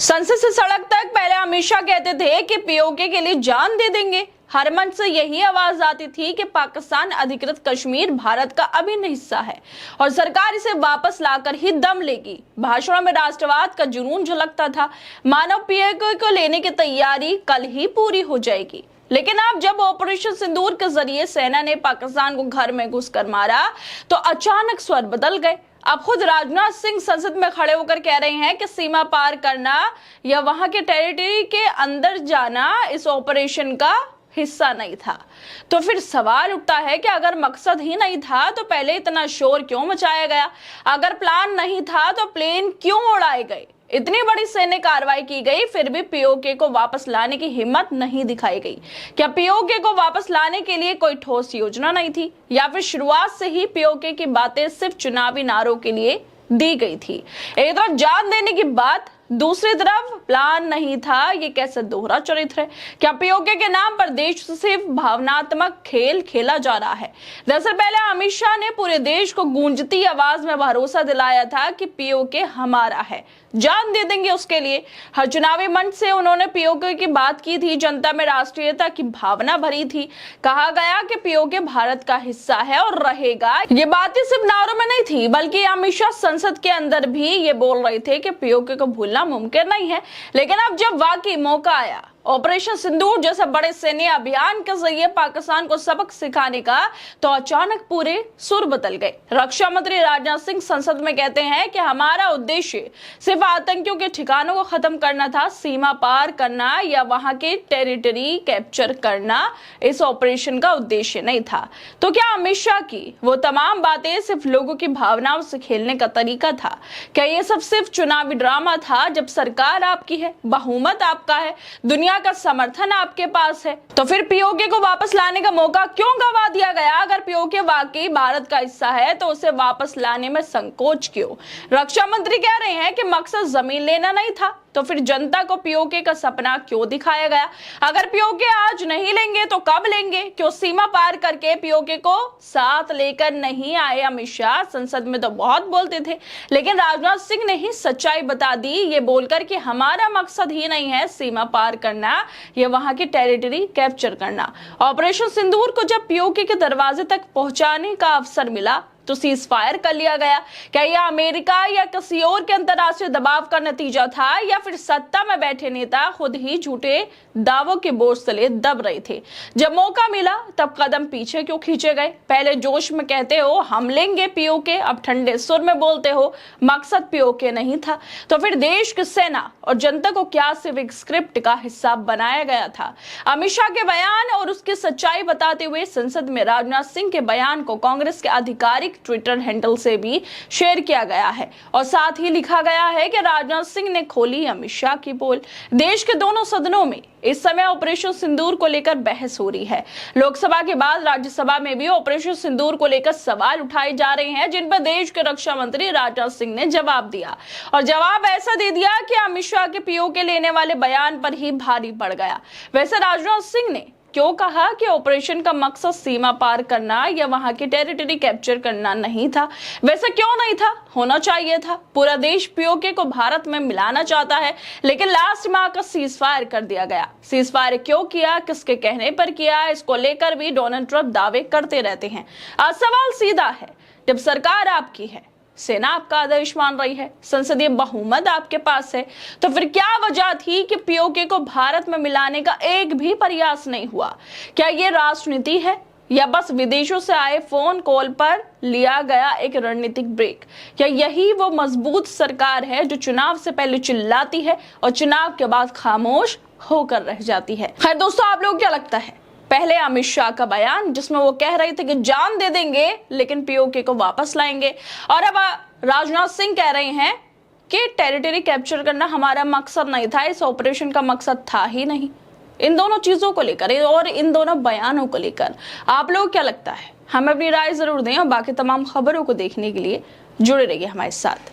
संसद से सड़क तक पहले अमित शाह कहते थे कि पीओके के लिए जान दे देंगे। हर मंच से यही आवाज आती थी कि पाकिस्तान अधिकृत कश्मीर भारत का अभिन्न हिस्सा है और सरकार इसे वापस लाकर ही दम लेगी। भाषणों में राष्ट्रवाद का जुनून झलकता था। मानव पीओके को लेने की तैयारी कल ही पूरी हो जाएगी। लेकिन अब जब ऑपरेशन सिंदूर के जरिए सेना ने पाकिस्तान को घर में घुसकर मारा तो अचानक स्वर बदल गए। अब खुद राजनाथ सिंह संसद में खड़े होकर कह रहे हैं कि सीमा पार करना या वहां के टेरिटरी के अंदर जाना इस ऑपरेशन का हिस्सा नहीं था। तो फिर सवाल उठता है कि अगर मकसद ही नहीं था तो पहले इतना शोर क्यों मचाया गया? अगर प्लान नहीं था तो प्लेन क्यों उड़ाए गए? इतनी बड़ी सैन्य कार्रवाई की गई फिर भी पीओके को वापस लाने की हिम्मत नहीं दिखाई गई। क्या पीओके को वापस लाने के लिए कोई ठोस योजना नहीं थी या फिर शुरुआत से ही पीओके की बातें सिर्फ चुनावी नारों के लिए दी गई थी? एक तरफ जान देने की बात, दूसरी तरफ प्लान नहीं था। ये कैसे दोहरा चरित्र है? क्या पीओके के नाम पर देश से सिर्फ भावनात्मक खेल खेला जा रहा है? दरअसल पहले अमित शाह ने पूरे देश को गूंजती आवाज में भरोसा दिलाया था कि पीओके हमारा है, जान दे देंगे उसके लिए। हर चुनावी मंच से उन्होंने पीओके की बात की थी। जनता में राष्ट्रीयता की भावना भरी थी। कहा गया कि पीओके भारत का हिस्सा है और रहेगा। ये बातें सिर्फ नारों में नहीं थी बल्कि अमित शाह संसद के अंदर भी ये बोल रहे थे कि पीओके को भूलना मुमकिन नहीं है। लेकिन अब जब वाकई मौका आया ऑपरेशन सिंदूर जैसे बड़े सैन्य अभियान के जरिए पाकिस्तान को सबक सिखाने का, तो अचानक पूरे सुर बदल गए। रक्षा मंत्री राजनाथ सिंह संसद में कहते हैं कि हमारा उद्देश्य सिर्फ आतंकियों के ठिकानों को खत्म करना था, सीमा पार करना या वहां के टेरिटरी कैप्चर करना इस ऑपरेशन का उद्देश्य नहीं था। तो क्या अमित शाह की वो तमाम बातें सिर्फ लोगों की भावनाओं से खेलने का तरीका था? क्या ये सब सिर्फ चुनावी ड्रामा था? जब सरकार आपकी है, बहुमत आपका है, दुनिया का समर्थन आपके पास है, तो फिर पीओके को वापस लाने का मौका क्यों गवा दिया गया? अगर पीओके वाकई भारत का हिस्सा है तो उसे वापस लाने में संकोच क्यों? रक्षा मंत्री कह रहे हैं कि मकसद जमीन लेना नहीं था, तो फिर जनता को पीओके का सपना क्यों दिखाया गया? अगर पीओके आज नहीं लेंगे तो कब लेंगे? क्यों सीमा पार करके पीओके को साथ लेकर नहीं आए? अमित शाह संसद में तो बहुत बोलते थे, लेकिन राजनाथ सिंह ने ही सच्चाई बता दी, ये बोलकर कि हमारा मकसद ही नहीं है सीमा पार करना या वहां की टेरिटरी कैप्चर करना। ऑपरेशन सिंदूर को जब पीओके के दरवाजे तक पहुंचाने का अवसर मिला तो सीज फायर कर लिया गया। क्या यह अमेरिका या किसी और के अंतरराष्ट्रीय दबाव का नतीजा था या फिर सत्ता में बैठे नेता खुद ही झूठे दावों के बोझ तले दब रहे थे? जब मौका मिला तब कदम पीछे क्यों खींचे गए? पहले जोश में कहते हो हम लेंगे पीओके, अब ठंडे सुर में बोलते हो मकसद पीओके नहीं था। तो फिर देश की सेना और जनता को क्या सिर्फ एक स्क्रिप्ट का हिस्सा बनाया गया था? अमित शाह के बयान और उसकी सच्चाई बताते हुए संसद में राजनाथ सिंह के बयान को कांग्रेस के आधिकारिक ट्विटर हैंडल से भी शेयर किया गया है और साथ ही लिखा गया है कि राजनाथ सिंह ने खोली अमित शाह की पोल। देश के दोनों सदनों में इस समय ऑपरेशन सिंदूर को लेकर बहस हो रही है। लोकसभा के बाद राज्यसभा में भी ऑपरेशन सिंदूर को लेकर सवाल उठाए जा रहे हैं, जिन पर देश के रक्षा मंत्री राजनाथ सिंह ने जवाब दिया और जवाब ऐसा दे दिया कि अमित शाह के पीओके लेने वाले बयान पर ही भारी पड़ गया। वैसे राजनाथ सिंह ने क्यों कहा कि ऑपरेशन का मकसद सीमा पार करना या वहां की टेरिटरी कैप्चर करना नहीं था? वैसे क्यों नहीं था? होना चाहिए था। पूरा देश पीओके को भारत में मिलाना चाहता है, लेकिन लास्ट में आकर सीज फायर कर दिया गया। सीज फायर क्यों किया, किसके कहने पर किया, इसको लेकर भी डोनाल्ड ट्रंप दावे करते रहते हैं। आज सवाल सीधा है, जब सरकार आपकी है, सेना आपका आदेश मान रही है, संसदीय बहुमत आपके पास है, तो फिर क्या वजह थी कि पीओके को भारत में मिलाने का एक भी प्रयास नहीं हुआ? क्या ये राजनीति है या बस विदेशों से आए फोन कॉल पर लिया गया एक रणनीतिक ब्रेक? क्या यही वो मजबूत सरकार है जो चुनाव से पहले चिल्लाती है और चुनाव के बाद खामोश होकर रह जाती है? खैर दोस्तों, आप लोग क्या लगता है? पहले अमित शाह का बयान जिसमें वो कह रहे थे कि जान दे देंगे लेकिन पीओके को वापस लाएंगे, और अब राजनाथ सिंह कह रहे हैं कि टेरिटरी कैप्चर करना हमारा मकसद नहीं था, इस ऑपरेशन का मकसद था ही नहीं। इन दोनों चीजों को लेकर और इन दोनों बयानों को लेकर आप लोग क्या लगता है? हमें अपनी राय जरूर दें और बाकी तमाम खबरों को देखने के लिए जुड़े रहिए हमारे साथ।